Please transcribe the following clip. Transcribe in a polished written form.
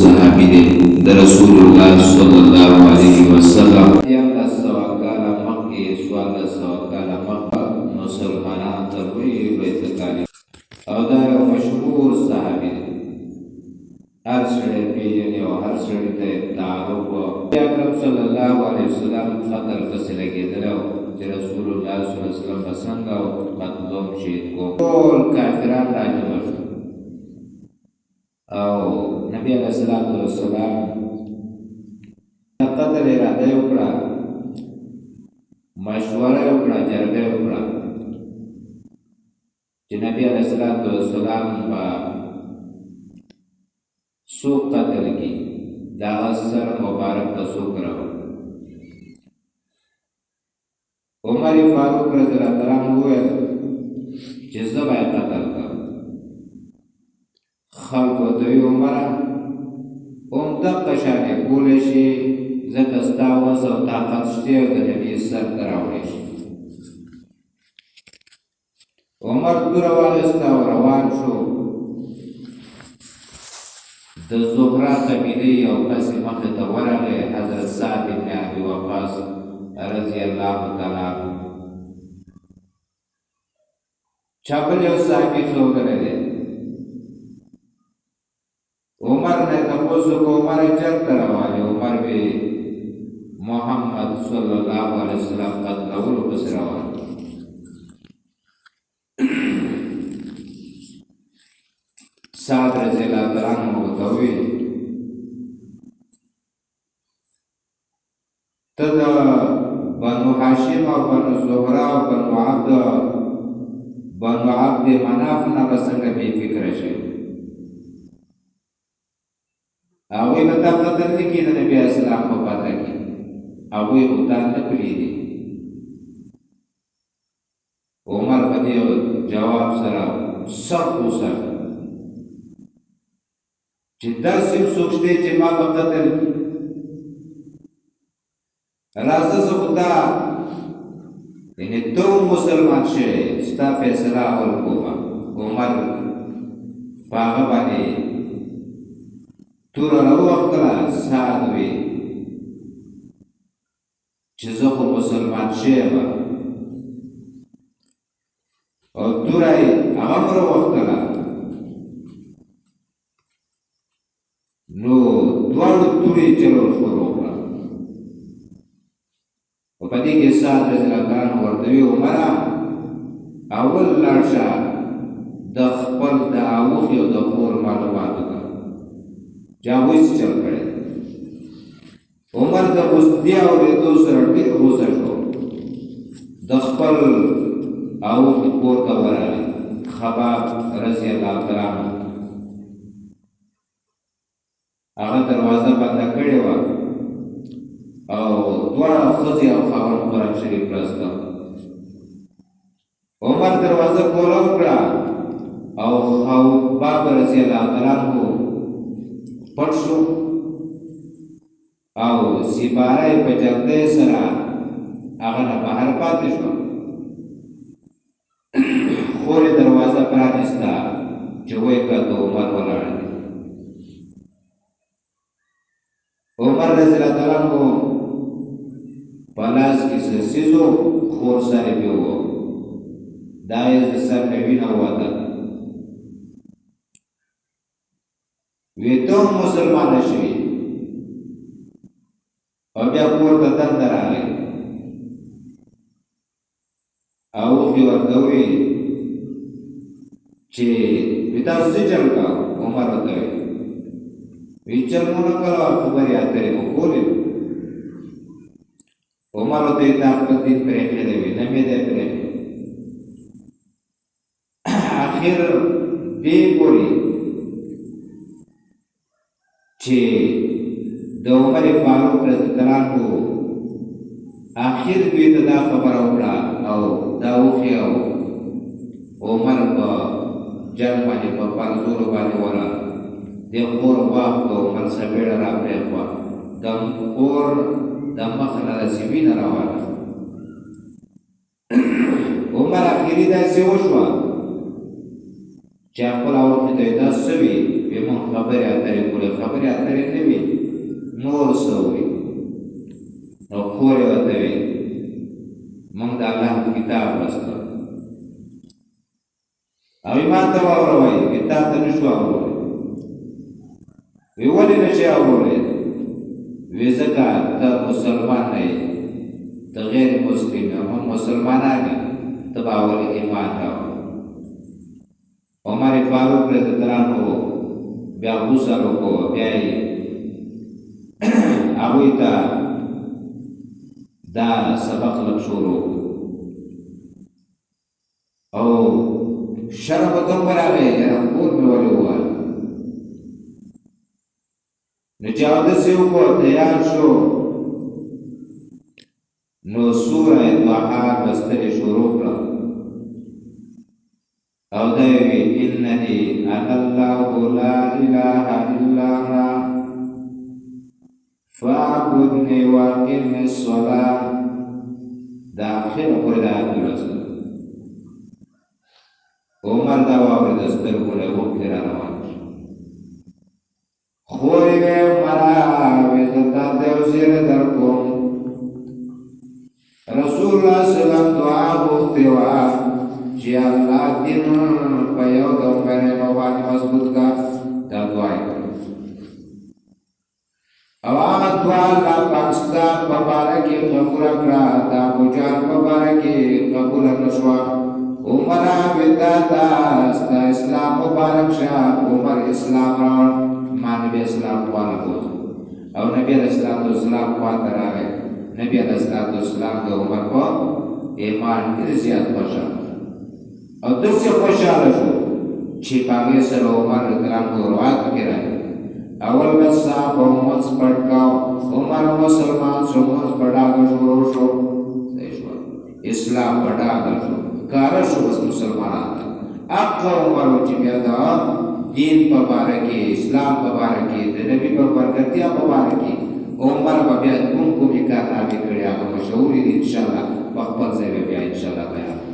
صحابي دی د رسول الله صلی الله علیه وسلم یم د سوا کاله مخکې څوارلس سوه کاله مخکې مسلمانان ته لوی بیت تعلیم او دا یو مشهور صحابي دی، هر سړی پېژني او هر سړي ته یې تعارف و. نبي اکرم صلی الله علیه وسلم خطر پسې لګېدلی و چې رسول الله صلی الله علیه وسلم به څنګه قتلوم شهید کو. ټول کافران راجمع شول او نبی علیه السلام قتل اراده یې وکړه، مشوره یې وکړه، جرګه یې وکړه چې نبی علیه السلام به څوک قتل کړي، د هغه سر مبارک ته څوک راوړي. عمر فاروق رضی الله تعالی عنه وویل چې زه به یې قتل کړم. خلکو ورته وویل عمره همدغه شانې کولی شي، ځکه ستا وس او طاقت شته او د نبي سر ته راوړی شي. عمر توره واخیسته او روان شو. د زهره قبیلې یو کس یې مخې ته ورغی، حضرت سعد بن ابي وقاص رضی الله تعالی عنه. چا بل یو صحابي ښودلی دی. عمر نه یې تپوس وکړو عمره چېرته روان یې؟ عمر وی محمد صلی الله علیه وسلم قتلولو پسې روان. سعد رضی الله تعالی عنه ورته وویل ته د بنو هاشم او بنو زهره او بنو عبد مناف نه به څنګه بې فکره شي؟ هغوی به تا قتل نه کړي د نبي علیه السلام په پته کې، هغوی خو تا نه پرېږدي. عمر په دې جواب سره سخت غوسه چې داسې څوک شته چې ما به قتل کړي، راځه زه خو تا یعنې ته مسلمان شوې، ستا فیصله ورکومه. عمر په هغه باندې توره راووختله. سعد وی چې زه خو مسلمان شویم او توره یې هغه هم راووختله. نو دواړو تورې چلول شروع کړه. په دې کې سعد رضی الله عنه ورته وی عمره اول لاړ شه د خپل د اوښې او د خور معلومات وکړه چې هغوی څه چل کړی. عمر د دې اورېدو سره ډېر غوسه شو، د خپل اوښې کور ته ورغی. خباب رضی الله تعالی عنه هغه دروازه بنده کړې وه او دواړه ښځې او خاوند قرآن شریف لوسته. عمر دروازه کوله وکړه او خباب رضی الله تعالی عنه پټ شو او سپاره یې په جلدۍ سره هغه نه بهر پاتې شو. خور یې دروازه پرانېسته چې ویې کتل عمر ولاړ دی. عمر رضی الله تعالی عنه په لاس کې څه څیز و، خور سر یې پرې و، دا یې د سر نه وینه ووته. وی ته هم مسلمانه شوې او بیا کور ته دنده راغی. اوښې ورته وویل چې وی تاسو څه چل کوه؟ عمر ورته ویل وی چل مو نه کوه، خبرې اترې مو کولې. عمر ورته ویل تا خپل دین پرېښی وی نه مې دی پرېښی. اخر دې پورې چې د عمر فاروق رضی الله عنه اخر دوی ته دا خبره وکړه او دا اوښې او عمر په جنګ باندې په پنځولو باندې وره د خور واخته عمر سپېړه را پرېښوه. د خور د مخ نه داسې وینه روانه. عمر اخري داسې وشوه چې چې خپل اورخې ته یې دا څه وي وایي موږ خبرې اترې کولې خبرې اترې نه وي نور څه وي نو خور یې ورته وي موږ د الله کتاب لوسته او ما ته واوره وایي وایي تا ته نه شو اورولی وی ولې نه شي اورولی وی ځکه ته مسلمان نه یې ته غیر مسلم یې هم مسلمانان یې ته به اول ایمان راوړه عمر فاروق رضی الله عنه بیا غسل وکړو بیا یې هغوی ته دا سبق لږ شروع او شرم ورته هم راغی یاره خور مې ولې ووایه نو چې اودس یې وکړو تیار شو نو سوره طه لوستل یې شروع کړه او دا یې وی انني انا الله لا اله الا انا فاعبدني واقم الصلاه دا اخر پورې دا آیت ولوستل عمر دا واورېده سترګو له اوښکې را روان شو خور یې وی عمره وی زه تا ته یو زیری درکوم رسول الله صلی الله دعا غوښتې وه چې الله دین په یو د عمرینو باندې مضبوط کا دا دعا یې کړې او هغه دعا الله پاکستان په باره کې قبوله کړه د ابوجهل په باره کې قبوله نه شوه عمره ویتا تا ستا اسلام مبارک شه عمر اسلام راوړ ما نبی اسلام خواله بوت او نبی علیه السلام خواته راغی نبی علیه السلام د عمر په ایمان ډېر زیات خوشحاله او داسې خوشحاله شو چې په هغې سره عمر رضی الله عنه روایت کې راغلی اول به صحابه مونځ پټ کاو عمر مسلمان شو مونځ په ډاګه شروع شو اسلام په ډاګه شو ښکاره شو بس مسلمانان ته هغه عمر و چې بیا د دین په باره کې اسلام په باره کې د نبي په برکتیا په باره کې عمر به بیا کوم کومې کارنامې کړې هغه مشهورې دي انشاءالله په خپل ځای به بیا انشاءالله بیان